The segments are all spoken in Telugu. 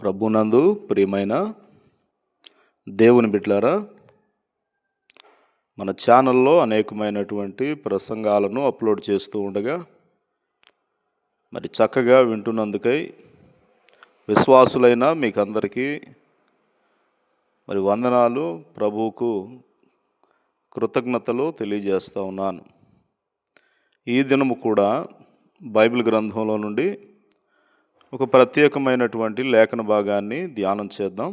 ప్రభునందు ప్రియమైన దేవుని బిడ్డలారా, మన ఛానల్లో అనేకమైనటువంటి ప్రసంగాలను అప్లోడ్ చేస్తూ ఉండగా మరి చక్కగా వింటున్నందుకై విశ్వాసులైన మీకందరికీ మరి వందనాలు, ప్రభువుకు కృతజ్ఞతలు తెలియజేస్తూ ఉన్నాను. ఈ దినము కూడా బైబిల్ గ్రంథంలో నుండి ఒక ప్రత్యేకమైనటువంటి లేఖన భాగాన్ని ధ్యానం చేద్దాం.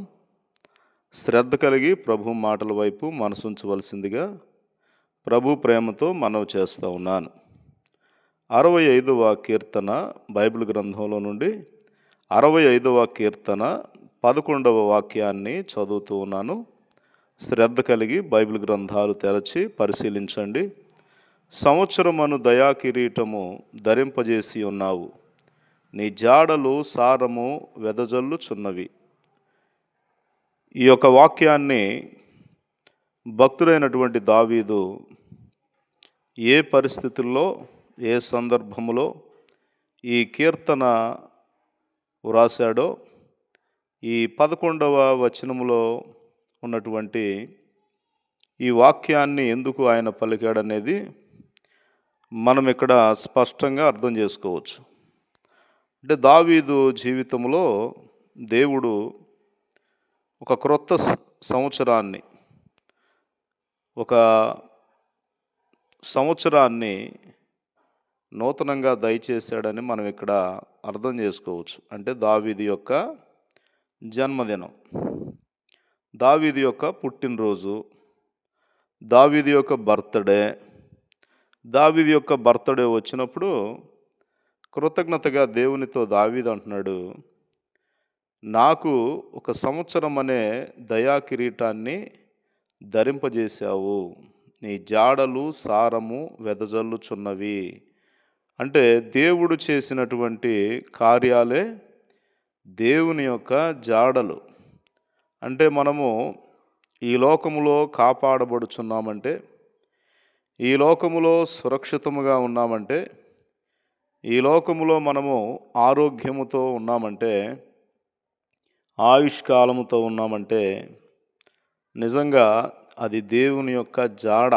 శ్రద్ధ కలిగి ప్రభు మాటల వైపు మనసుంచవలసిందిగా ప్రభు ప్రేమతో మనవి చేస్తూ ఉన్నాను. 65వ కీర్తన బైబిల్ గ్రంథంలో నుండి 65వ కీర్తన 11వ వాక్యాన్ని చదువుతూ ఉన్నాను. శ్రద్ధ కలిగి బైబిల్ గ్రంథాలు తెరచి పరిశీలించండి. సంవత్సరమను దయా కిరీటము ధరింపజేసి ఉన్నావు, నీ జాడలు సారము వెదజల్లుచున్నవి. ఈ యొక్క వాక్యాన్ని భక్తుడైనటువంటి దావీదు ఏ పరిస్థితుల్లో, ఏ సందర్భములో ఈ కీర్తన వ్రాసాడో, ఈ 11వ వచనములో ఉన్నటువంటి ఈ వాక్యాన్ని ఎందుకు ఆయన పలికాడనేది మనం ఇక్కడ స్పష్టంగా అర్థం చేసుకోవచ్చు. అంటే దావీదు జీవితంలో దేవుడు ఒక క్రొత్త సంవత్సరాన్ని, ఒక సంవత్సరాన్ని నూతనంగా దయచేశాడని మనం ఇక్కడ అర్థం చేసుకోవచ్చు. అంటే దావీదు యొక్క జన్మదినం, దావీదు యొక్క పుట్టినరోజు, దావీదు యొక్క బర్త్డే. దావీదు యొక్క బర్త్డే వచ్చినప్పుడు కృతజ్ఞతగా దేవునితో దావీదు అంటున్నాడు, నాకు ఒక సంవత్సరం అనే దయా కిరీటాన్ని ధరింపజేశావు, నీ జాడలు సారము వెదజల్లుచున్నవి. అంటే దేవుడు చేసినటువంటి కార్యాలే దేవుని యొక్క జాడలు. అంటే మనము ఈ లోకములో కాపాడబడుచున్నామంటే, ఈ లోకములో సురక్షితముగా ఉన్నామంటే, ఈ లోకములో మనము ఆరోగ్యముతో ఉన్నామంటే, ఆయుష్కాలముతో ఉన్నామంటే నిజంగా అది దేవుని యొక్క జాడ,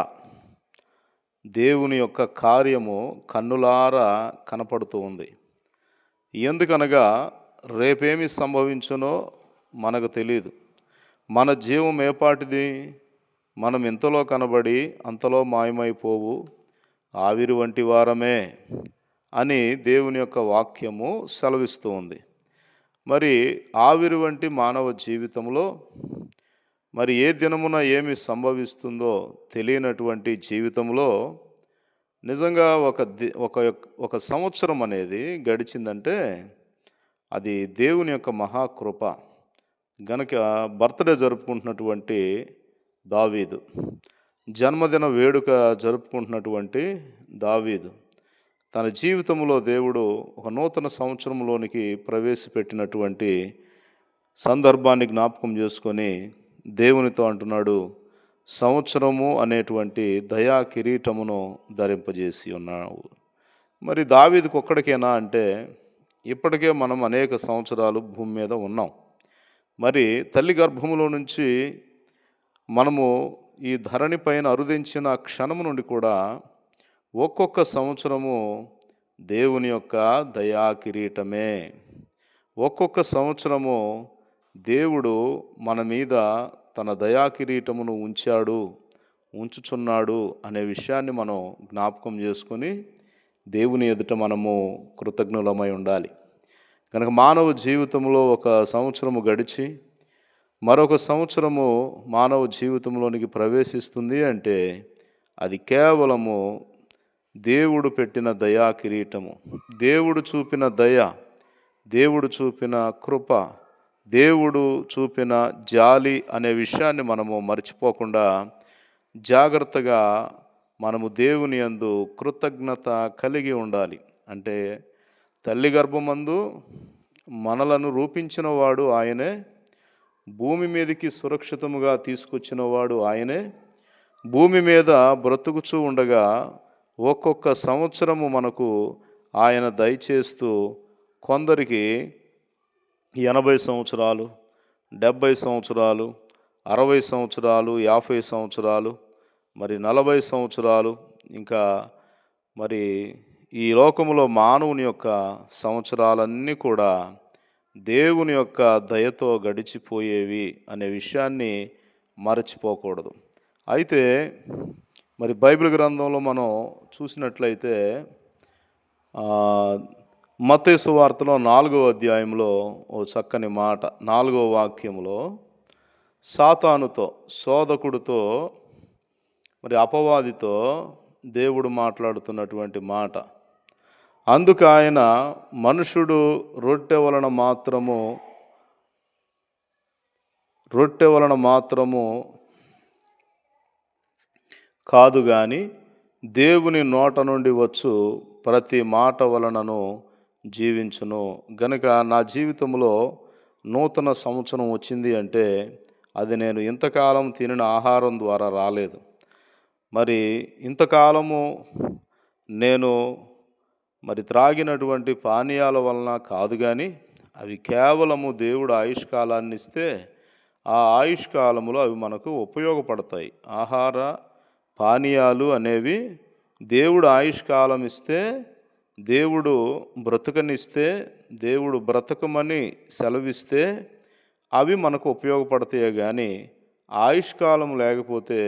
దేవుని యొక్క కార్యము కన్నులారా కనపడుతూ ఉంది. ఎందుకనగా రేపేమి సంభవించునో మనకు తెలియదు. మన జీవం ఏపాటిది? మనం ఇంతలో కనబడి అంతలో మాయమైపోవు ఆవిరి వంటి వారమే అని దేవుని యొక్క వాక్యము సెలవిస్తూ ఉంది. మరి ఆవిరి వంటి మానవ జీవితంలో మరి ఏ దినమున ఏమి సంభవిస్తుందో తెలియనటువంటి జీవితంలో నిజంగా ఒక సంవత్సరం అనేది గడిచిందంటే అది దేవుని యొక్క మహాకృప. గనుక బర్త్డే జరుపుకుంటున్నటువంటి దావీదు, జన్మదిన వేడుక జరుపుకుంటున్నటువంటి దావీదు తన జీవితంలో దేవుడు ఒక నూతన సంవత్సరంలోనికి ప్రవేశపెట్టినటువంటి సందర్భాన్ని జ్ఞాపకం చేసుకొని దేవునితో అంటున్నాడు, సంవత్సరము అనేటువంటి దయా కిరీటమును ధరింపజేసి ఉన్నావు. మరి దావీదుకు ఒక్కడికేనా అంటే, ఇప్పటికే మనం అనేక సంవత్సరాలు భూమి మీద ఉన్నాం. మరి తల్లి గర్భములో నుంచి మనము ఈ ధరణి పైన అరుదించిన క్షణము నుండి కూడా ఒక్కొక్క సంవత్సరము దేవుని యొక్క దయా కిరీటమే. ఒక్కొక్క సంవత్సరము దేవుడు మన మీద తన దయా కిరీటమును ఉంచుచున్నాడు అనే విషయాన్ని మనం జ్ఞాపకం చేసుకొని దేవుని ఎదుట మనము కృతజ్ఞులమై ఉండాలి. కనుక మానవ జీవితంలో ఒక సంవత్సరము గడిచి మరొక సంవత్సరము మానవ జీవితంలోనికి ప్రవేశిస్తుంది అంటే అది కేవలము దేవుడు పెట్టిన దయా కిరీటము, దేవుడు చూపిన దయ, దేవుడు చూపిన కృప, దేవుడు చూపిన జాలి అనే విషయాన్ని మనము మర్చిపోకుండా జాగ్రత్తగా మనము దేవుని యందు కృతజ్ఞత కలిగి ఉండాలి. అంటే తల్లి గర్భమందు మనలను రూపించిన వాడు ఆయనే, భూమి మీదకి సురక్షితముగా తీసుకొచ్చిన వాడు ఆయనే, భూమి మీద బ్రతుకుచూ ఉండగా ఒక్కొక్క సంవత్సరము మనకు ఆయన దయచేస్తూ కొందరికి 80 సంవత్సరాలు, 70 సంవత్సరాలు, 60 సంవత్సరాలు, 50 సంవత్సరాలు, మరి 40 సంవత్సరాలు, ఇంకా మరి ఈ లోకములో మానవుని యొక్క సంవత్సరాలన్నీ కూడా దేవుని యొక్క దయతో గడిచిపోయేవి అనే విషయాన్ని మరచిపోకూడదు. అయితే మరి బైబిల్ గ్రంథంలో మనం చూసినట్లయితే మత్తయి సువార్తలో 4వ అధ్యాయంలో ఓ చక్కని మాట 4వ వాక్యంలో సాతానుతో, శోధకుడితో, మరి అపవాదితో దేవుడు మాట్లాడుతున్నటువంటి మాట. అందుకు ఆయన, మనుషుడు రొట్టె వలన మాత్రము కాదు గాని దేవుని నోట నుండి వచ్చు ప్రతి మాట వలనను జీవించును. గనుక నా జీవితంలో నూతన సంవత్సరం వచ్చింది అంటే అది నేను ఇంతకాలం తినిన ఆహారం ద్వారా రాలేదు. మరి ఇంతకాలము నేను మరి త్రాగినటువంటి పానీయాల వలన కాదు, కానీ అవి కేవలము దేవుడు ఆయుష్కాలాన్ని ఇస్తే ఆ ఆయుష్కాలములో అవి మనకు ఉపయోగపడతాయి. ఆహార పానీయాలు అనేవి దేవుడు ఆయుష్కాలం ఇస్తే, దేవుడు బ్రతుకనిస్తే, దేవుడు బ్రతకమని సెలవిస్తే అవి మనకు ఉపయోగపడతాయి. కానీ ఆయుష్కాలం లేకపోతే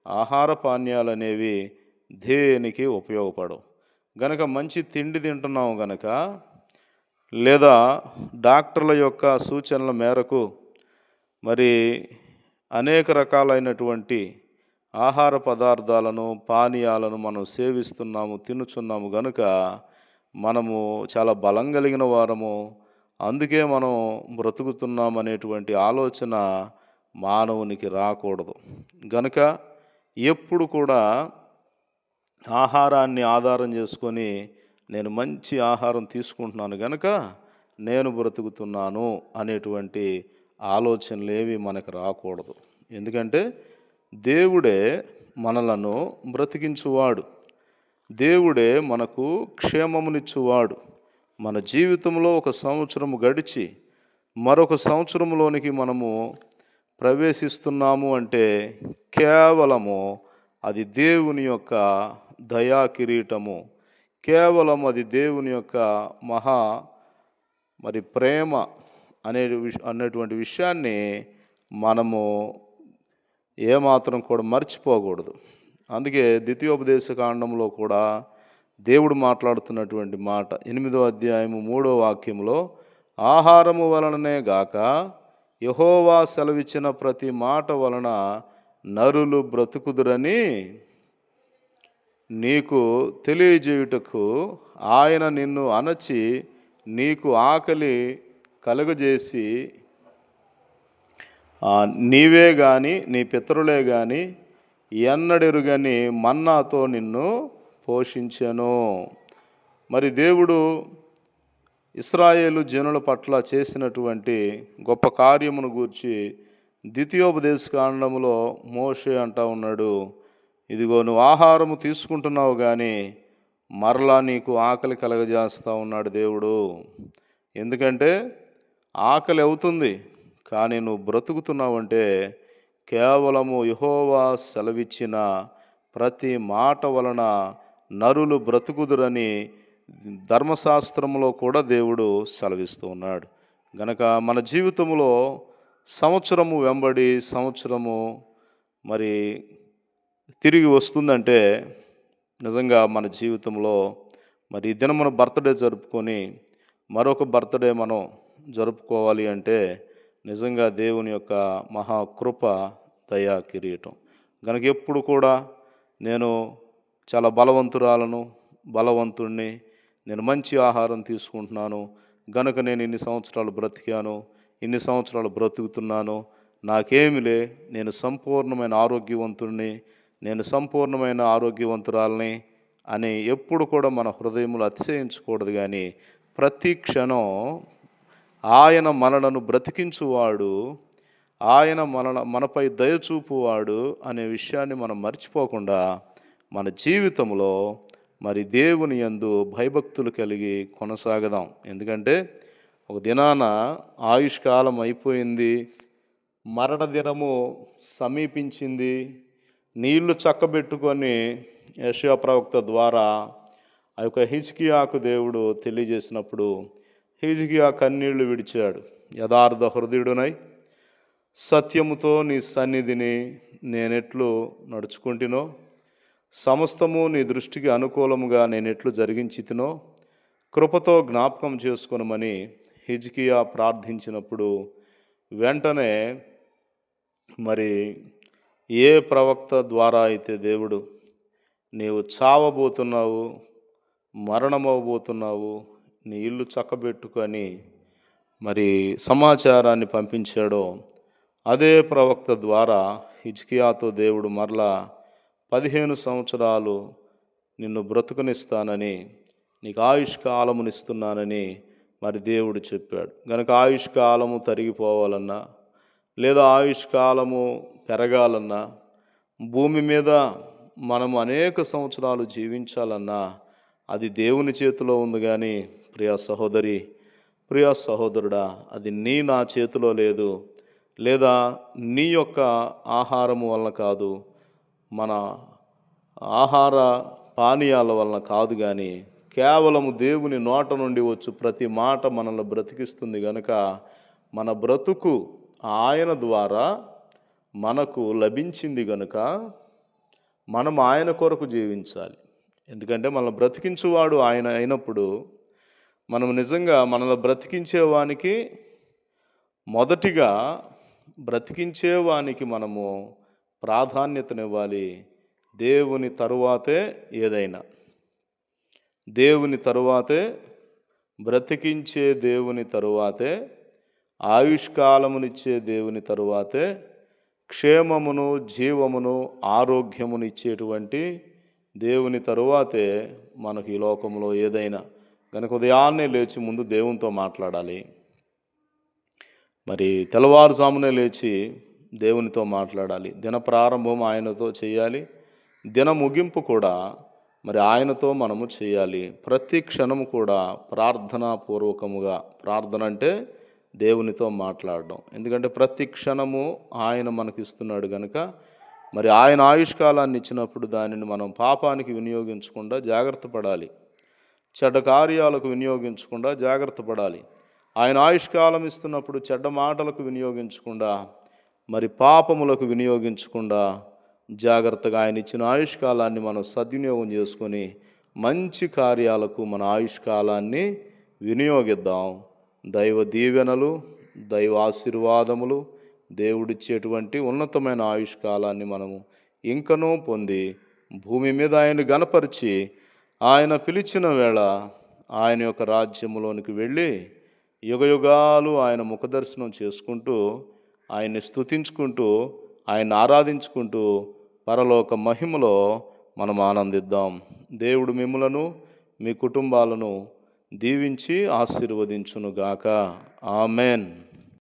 ఆహార పానీయాలు అనేవి దేనికి ఉపయోగపడవు. గనక మంచి తిండి తింటున్నాము గనక, లేదా డాక్టర్ల యొక్క సూచనల మేరకు మరి అనేక రకాలైనటువంటి ఆహార పదార్థాలను, పానీయాలను మనం సేవిస్తున్నాము, తినుచున్నాము గనుక మనము చాలా బలం కలిగిన వారము, అందుకే మనం బ్రతుకుతున్నాం అనేటువంటి ఆలోచన మానవునికి రాకూడదు. గనుక ఎప్పుడు కూడా ఆహారాన్ని ఆధారం చేసుకొని నేను మంచి ఆహారం తీసుకుంటున్నాను గనుక నేను బ్రతుకుతున్నాను అనేటువంటి ఆలోచనలు ఏవి మనకు రాకూడదు. ఎందుకంటే దేవుడే మనలను బ్రతికించువాడు, దేవుడే మనకు క్షేమమునిచ్చువాడు. మన జీవితంలో ఒక సంవత్సరం గడిచి మరొక సంవత్సరంలోనికి మనము ప్రవేశిస్తున్నాము అంటే కేవలము అది దేవుని యొక్క దయా కిరీటము, కేవలం అది దేవుని యొక్క మరి ప్రేమ అనేటువంటి విషయాన్ని మనము ఏమాత్రం కూడా మర్చిపోకూడదు. అందుకే ద్వితీయోపదేశ కాండంలో కూడా దేవుడు మాట్లాడుతున్నటువంటి మాట 8వ అధ్యాయము 3వ వాక్యంలో, ఆహారము వలననే గాక యెహోవా సెలవిచ్చిన ప్రతి మాట వలన నరులు బ్రతుకుదురని నీకు తెలియజేయుటకు ఆయన నిన్ను అణచి నీకు ఆకలి కలుగజేసి నీవే గాని నీ పితరులే గాని ఎన్నడెరుగని మన్నాతో నిన్ను పోషించెను. మరి దేవుడు ఇశ్రాయేలు జనుల పట్ల చేసినటువంటి గొప్ప కార్యమును గూర్చి ద్వితీయోపదేశ కాండములో మోషే అంటా ఉన్నాడు, ఇదిగో నువ్వు ఆహారము తీసుకుంటున్నావు కానీ మరలా నీకు ఆకలి కలగజేస్తూ ఉన్నాడు దేవుడు. ఎందుకంటే ఆకలి అవుతుంది కానీ నువ్వు బ్రతుకుతున్నావంటే కేవలము యెహోవా సెలవిచ్చిన ప్రతి మాట వలన నరులు బ్రతుకుదురని ధర్మశాస్త్రంలో కూడా దేవుడు సెలవిస్తూ ఉన్నాడు. గనక మన జీవితంలో సంవత్సరము వెంబడి సంవత్సరము మరి తిరిగి వస్తుందంటే నిజంగా మన జీవితంలో మరి ఈ దినం మనం బర్త్డే జరుపుకొని మరొక బర్త్డే మనం జరుపుకోవాలి అంటే నిజంగా దేవుని యొక్క మహాకృప దయా కిరీటం. కనుక ఎప్పుడు కూడా నేను చాలా బలవంతుణ్ణి, నేను మంచి ఆహారం తీసుకుంటున్నాను గనుక నేను ఇన్ని సంవత్సరాలు బ్రతికాను, ఇన్ని సంవత్సరాలు బ్రతుకుతున్నాను, నాకేమిలే, నేను సంపూర్ణమైన ఆరోగ్యవంతుణ్ణి, నేను సంపూర్ణమైన ఆరోగ్యవంతురాలని అని ఎప్పుడు కూడా మన హృదయంలో అతిశయించకూడదు. కానీ ప్రతి క్షణం ఆయన మనలను బ్రతికించువాడు, ఆయన మనపై దయచూపువాడు అనే విషయాన్ని మనం మర్చిపోకుండా మన జీవితంలో మరి దేవుని యందు భయభక్తులు కలిగి కొనసాగదాం. ఎందుకంటే ఒక దినాన ఆయుష్కాలం అయిపోయింది, మరణ దినము సమీపించింది. నీళ్లు చక్కబెట్టుకొని యెషయా ప్రవక్త ద్వారా ఆ యొక్క హిజ్కియాకు దేవుడు తెలియజేసినప్పుడు హిజ్కియా కన్నీళ్లు విడిచాడు. యథార్థ హృదయుడునై సత్యముతో నీ సన్నిధిని నేనెట్లు నడుచుకుంటునో, సమస్తము నీ దృష్టికి అనుకూలముగా నేనెట్లు జరిగించితినో కృపతో జ్ఞాపకం చేసుకొనమని హిజ్కియా ప్రార్థించినప్పుడు వెంటనే మరి ఏ ప్రవక్త ద్వారా అయితే దేవుడు నీవు చావబోతున్నావు, మరణమవబోతున్నావు, నీ ఇల్లు చక్కబెట్టుకొని మరి సమాచారాన్ని పంపించాడో అదే ప్రవక్త ద్వారా హిజ్కియాతో దేవుడు మరలా 15 సంవత్సరాలు నిన్ను బ్రతుకునిస్తానని, నీకు ఆయుష్కాలమునిస్తున్నానని మరి దేవుడు చెప్పాడు. కనుక ఆయుష్కాలము తరిగిపోవాలన్నా లేదా ఆయుష్కాలము పెరగాలన్నా, భూమి మీద మనము అనేక సంవత్సరాలు జీవించాలన్నా అది దేవుని చేతిలో ఉంది. కానీ ప్రియ సహోదరి, ప్రియ సహోదరుడా, అది నా చేతిలో లేదు, లేదా నీ యొక్క ఆహారము వలన కాదు, మన ఆహార పానీయాల వలన కాదు, కానీ కేవలము దేవుని నోట నుండి వచ్చు ప్రతి మాట మనల్ని బ్రతికిస్తుంది. కనుక మన బ్రతుకు ఆయన ద్వారా మనకు లభించింది కనుక మనం ఆయన కొరకు జీవించాలి. ఎందుకంటే మనల్ని బ్రతికించువాడు ఆయన అయినప్పుడు మనం నిజంగా మనల్ని బ్రతికించేవానికి మొదటిగా బ్రతికించేవానికి మనము ప్రాధాన్యతనివ్వాలి. దేవుని తరువాతే ఏదైనా, దేవుని తరువాతే, బ్రతికించే దేవుని తరువాతే, ఆయుష్కాలమునిచ్చే దేవుని తరువాతే, క్షేమమును జీవమును ఆరోగ్యమును ఇచ్చేటువంటి దేవుని తరువాతే మనకు ఈ లోకంలో ఏదైనా. కనుక ఉదయాన్నే లేచి ముందు దేవునితో మాట్లాడాలి. మరి తెల్లవారుజామునే లేచి దేవునితో మాట్లాడాలి. దిన ప్రారంభం ఆయనతో చేయాలి, దిన ముగింపు కూడా మరి ఆయనతో మనము చేయాలి. ప్రతి క్షణము కూడా ప్రార్థనాపూర్వకముగా, ప్రార్థన అంటే దేవునితో మాట్లాడడం. ఎందుకంటే ప్రతి క్షణము ఆయన మనకి ఇస్తున్నాడు కనుక మరి ఆయన ఆయుష్కాలాన్ని ఇచ్చినప్పుడు దానిని మనం పాపానికి వినియోగించకుండా జాగ్రత్త పడాలి, చెడ్డ కార్యాలకు వినియోగించకుండా జాగ్రత్త పడాలి. ఆయన ఆయుష్కాలం ఇస్తున్నప్పుడు చెడ్డ మాటలకు వినియోగించకుండా, మరి పాపములకు వినియోగించకుండా జాగ్రత్తగా ఆయన ఇచ్చిన ఆయుష్కాలాన్ని మనం సద్వినియోగం చేసుకొని మంచి కార్యాలకు మన ఆయుష్కాలాన్ని వినియోగిద్దాం. దైవ దీవెనలు, దైవ ఆశీర్వాదములు, దేవుడిచ్చేటువంటి ఉన్నతమైన ఆయుష్కాలాన్ని మనము ఇంకనూ పొంది భూమి మీద ఆయన గణపరిచి ఆయన పిలిచిన వేళ ఆయన యొక్క రాజ్యములోనికి వెళ్ళి యుగయుగాలు ఆయన ముఖదర్శనం చేసుకుంటూ, ఆయన్ని స్తుతించుకుంటూ, ఆయన్ని ఆరాధించుకుంటూ పరలోక మహిమలో మనం ఆనందిద్దాం. దేవుడు మిమ్ములను మీ కుటుంబాలను దీవించి ఆశీర్వదించునుగాక. ఆమెన్.